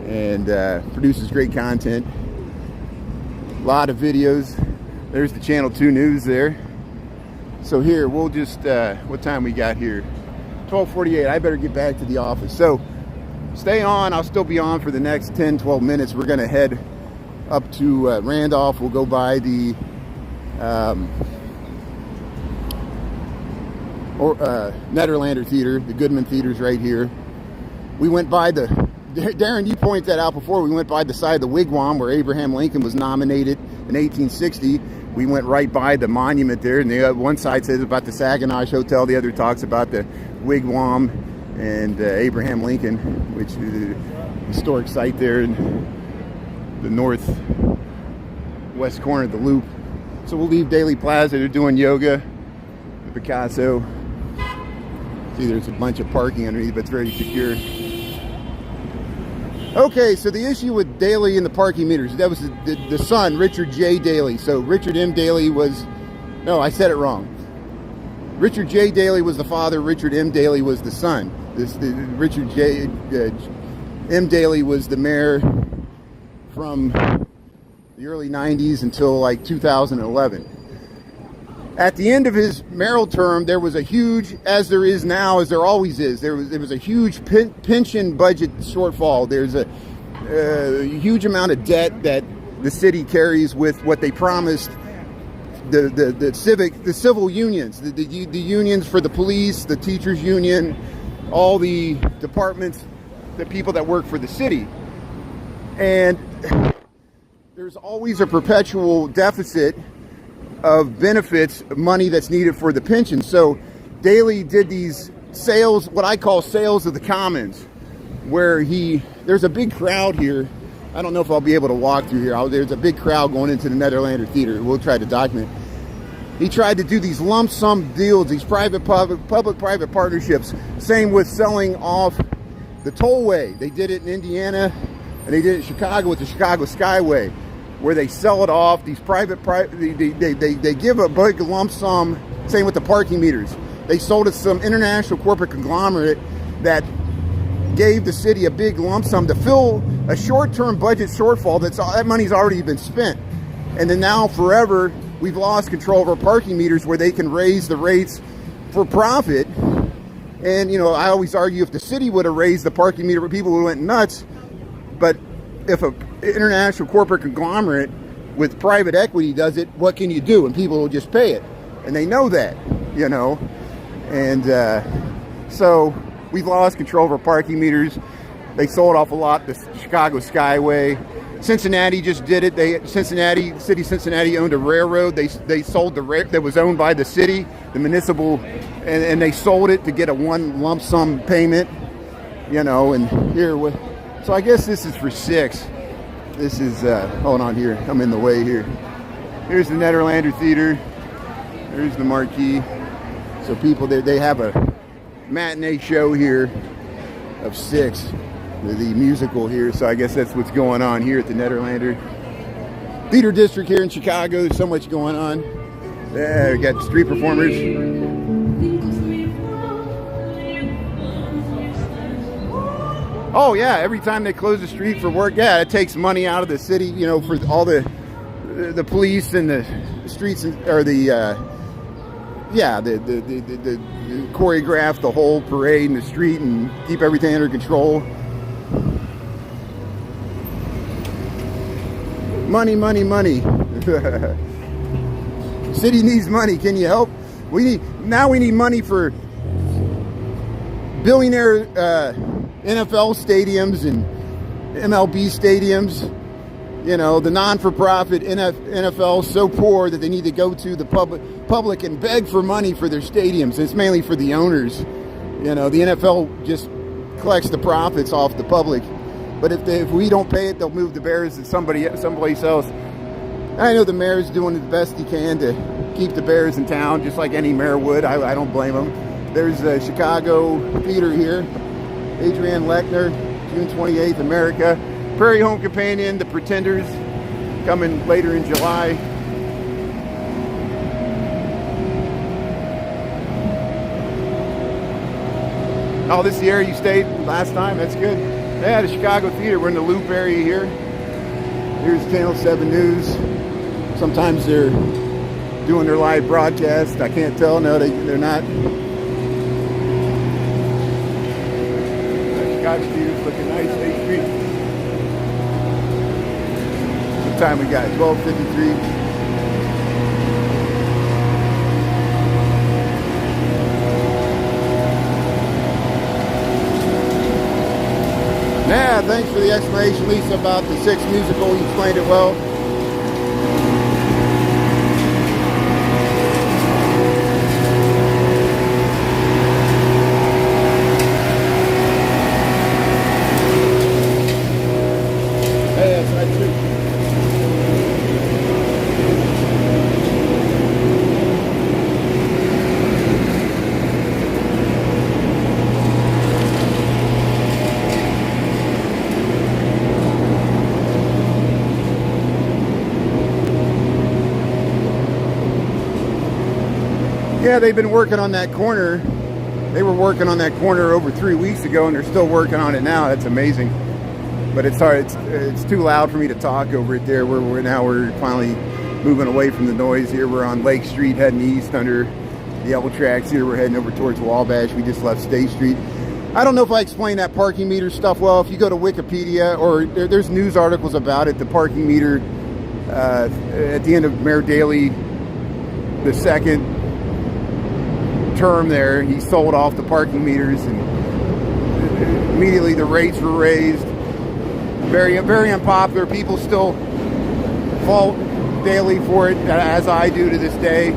[SPEAKER 1] and produces great content. A lot of videos. There's the Channel 2 News there. So here, we'll just, what time we got here? 12:48. I better get back to the office. So stay on. I'll still be on for the next 10, 12 minutes. We're going to head up to Randolph. We'll go by the Nederlander Theater. The Goodman Theater's right here. We went by Darren, you pointed that out before. We went by the side of the wigwam where Abraham Lincoln was nominated in 1860. We went right by the monument there, and the one side says about the Saginaw Hotel, the other talks about the wigwam and Abraham Lincoln, which is a historic site there in the northwest corner of the Loop. So we'll leave Daily Plaza. They're doing yoga, the Picasso. See, there's a bunch of parking underneath, but it's very secure. Okay, so the issue with Daly and the parking meters, that was the son, Richard J. Daly. So Richard M. Daly was, no, I said it wrong. Richard J. Daly was the father, Richard M. Daly was the son. Richard J. M. Daly was the mayor from the early 90s until like 2011. At the end of his mayoral term, there was a huge, as there is now, as there always is, there was a huge pension budget shortfall. There's a huge amount of debt that the city carries with what they promised the civil unions, the unions for the police, the teachers union, all the departments, the people that work for the city. And there's always a perpetual deficit of benefits, money that's needed for the pension. So Daly did these sales, what I call sales of the commons, where there's a big crowd here. I don't know if I'll be able to walk through here. There's a big crowd going into the Nederlander Theater. We'll try to document. He tried to do these lump sum deals, these public-private partnerships. Same with selling off the tollway. They did it in Indiana, and they did it in Chicago with the Chicago Skyway, where they sell it off. These they give a big lump sum. Same with the parking meters. They sold it to some international corporate conglomerate that gave the city a big lump sum to fill a short-term budget shortfall. That money's already been spent. And then now forever, we've lost control of our parking meters where they can raise the rates for profit. And, I always argue if the city would have raised the parking meter, people would have went nuts. But if an international corporate conglomerate with private equity does it, what can you do? And people will just pay it. And they know that, And so We've lost control of our parking meters. They sold off a lot, the Chicago Skyway. Cincinnati just did it. City of Cincinnati owned a railroad. They sold that was owned by the city, the municipal, and they sold it to get a one lump sum payment. You know, and here, so I guess this is for 6. This is, hold on here, I'm in the way here. Here's the Nederlander Theater. There's the marquee. So people, they have a matinee show here of 6. The musical here, so I guess that's what's going on here at the Nederlander Theater District here in Chicago. There's so much going on. Yeah, we got street performers. Oh yeah, every time they close the street for work, yeah, it takes money out of the city, you know, for all the police and the streets, or the choreograph the whole parade in the street and keep everything under control. Money, money, money. City needs money. Can you help? We need money for billionaire NFL stadiums and MLB stadiums. You know, the non-for-profit NFL is so poor that they need to go to the public and beg for money for their stadiums. It's mainly for the owners. You know, the NFL just collects the profits off the public. But if we don't pay it, they'll move the Bears to someplace else. I know the mayor's doing the best he can to keep the Bears in town, just like any mayor would. I don't blame him. There's a Chicago theater here. Adrienne Lechner, June 28th, America. Prairie Home Companion, The Pretenders, coming later in July. Oh, this is the area you stayed last time? That's good. Yeah, the Chicago Theater. We're in the Loop area here. Here's Channel 7 News. Sometimes they're doing their live broadcast. I can't tell. No, they're not. The Chicago Theater's looking nice. 8th Street. What time we got? 12:53. Yeah, thanks for the explanation, Lisa, about the 6 musical. You explained it well. Hey, that's right too. Yeah, they've been working on that corner. They were working on that corner over 3 weeks ago, and they're still working on it now. That's amazing. But it's hard. It's too loud for me to talk over it there. We're finally moving away from the noise here. We're on Lake Street heading east under the L tracks here. We're heading over towards Wabash. We just left State Street. I don't know if I explained that parking meter stuff well. If you go to Wikipedia, or there's news articles about it, the parking meter at the end of Mayor Daley, the second term there, he sold off the parking meters, and immediately the rates were raised. Very, very unpopular. People still fault Daley for it, as I do to this day.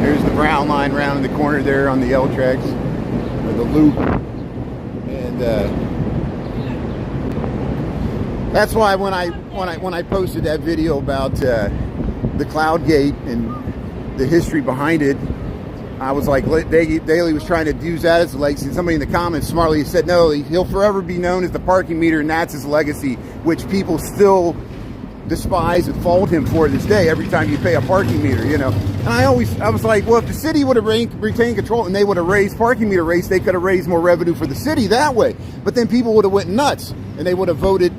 [SPEAKER 1] There's the brown line around in the corner there on the L tracks, or the loop, and that's why when I posted that video about the Cloud Gate and the history behind it, I was like, Daley was trying to use that as a legacy. Somebody in the comments smartly said, no, he'll forever be known as the parking meter, and that's his legacy, which people still despise and fault him for this day. Every time you pay a parking meter, you know. And I was like, well, if the city would have retained control and they would have raised parking meter rates, they could have raised more revenue for the city that way. But then people would have went nuts, and they would have voted,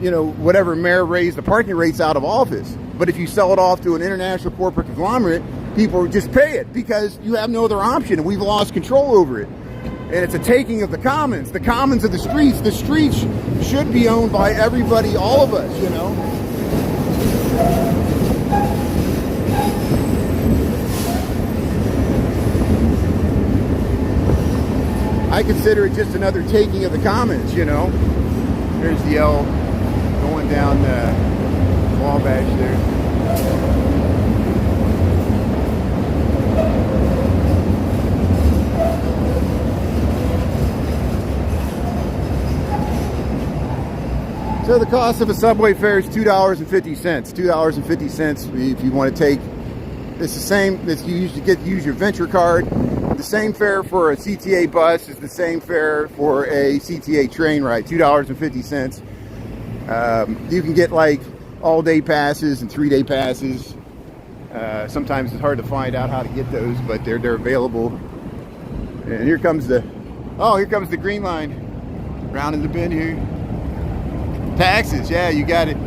[SPEAKER 1] you know, whatever mayor raised the parking rates out of office. But if you sell it off to an international corporate conglomerate, people just pay it because you have no other option, and we've lost control over it. And it's a taking of the commons of the streets. The streets should be owned by everybody, all of us, you know. I consider it just another taking of the commons, you know. There's the L going down Wabash there. So the cost of a subway fare is $2.50. $2.50 if you want to take. It's the same. You usually get to use your Venture card. The same fare for a CTA bus is the same fare for a CTA train ride. $2.50. You can get like all-day passes and 3-day passes. Sometimes it's hard to find out how to get those, but they're available. And here comes the green line, rounding the bend here. Taxes, yeah, you got it.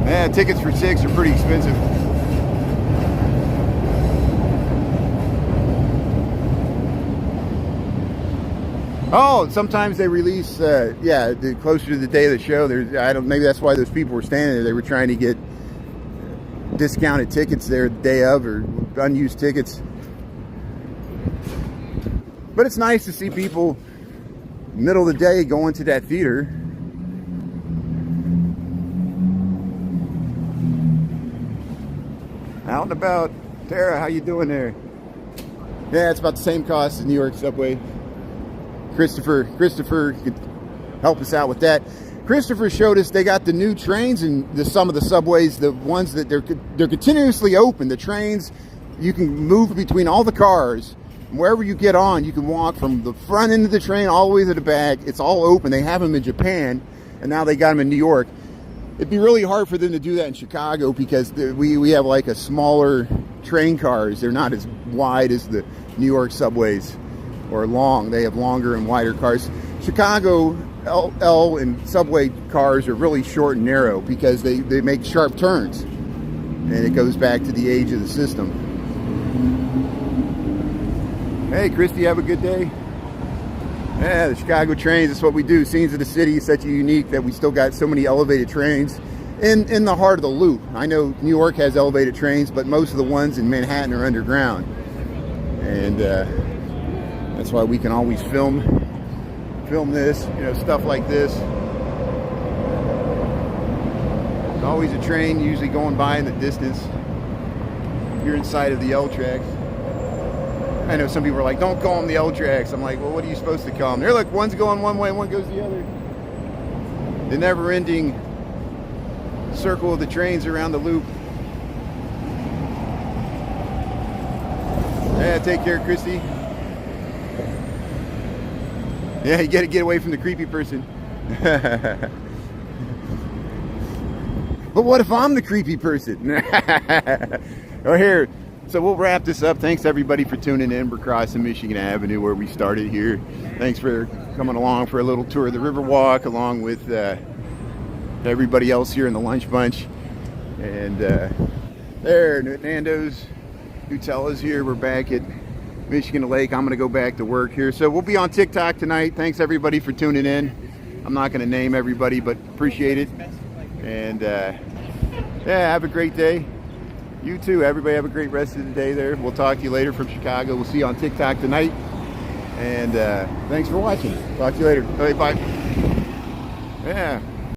[SPEAKER 1] Yeah, tickets for 6 are pretty expensive. Oh, sometimes they release, closer to the day of the show. Maybe that's why those people were standing there. They were trying to get discounted tickets there the day of, or unused tickets. But it's nice to see people middle of the day going to that theater. Out and about. Tara, how you doing there? Yeah, it's about the same cost as New York subway. Christopher could help us out with that. Christopher showed us they got the new trains in some of the subways, the ones that they're continuously open. The trains, you can move between all the cars. Wherever you get on, you can walk from the front end of the train all the way to the back. It's all open. They have them in Japan, and now they got them in New York. It'd be really hard for them to do that in Chicago because we have like a smaller train cars. They're not as wide as the New York subways, or long. They have longer and wider cars. Chicago L and subway cars are really short and narrow because they make sharp turns, and it goes back to the age of the system. Hey, Christy, have a good day. Yeah, the Chicago trains, that's what we do. Scenes of the City is such a unique that we still got so many elevated trains in the heart of the loop. I know New York has elevated trains, but most of the ones in Manhattan are underground. And that's why we can always film this, stuff like this. There's always a train usually going by in the distance. You're inside of the L tracks. I know some people are like, don't call them the L tracks. I'm like, well, what are you supposed to call them? They're like, one's going one way and one goes the other. The never-ending circle of the trains around the loop. Yeah, take care, Christy. Yeah, you gotta get away from the creepy person. But what if I'm the creepy person? Oh, here. So we'll wrap this up. Thanks everybody for tuning in. We're crossing Michigan Avenue where we started here. Thanks for coming along for a little tour of the Riverwalk along with everybody else here in the lunch bunch. And there, Nando's, Nutella's here. We're back at Michigan Lake. I'm going to go back to work here. So we'll be on TikTok tonight. Thanks everybody for tuning in. I'm not going to name everybody, but appreciate it. And yeah, have a great day. You too. Everybody have a great rest of the day there. We'll talk to you later from Chicago. We'll see you on TikTok tonight. And thanks for watching. Talk to you later. Okay, bye. Yeah.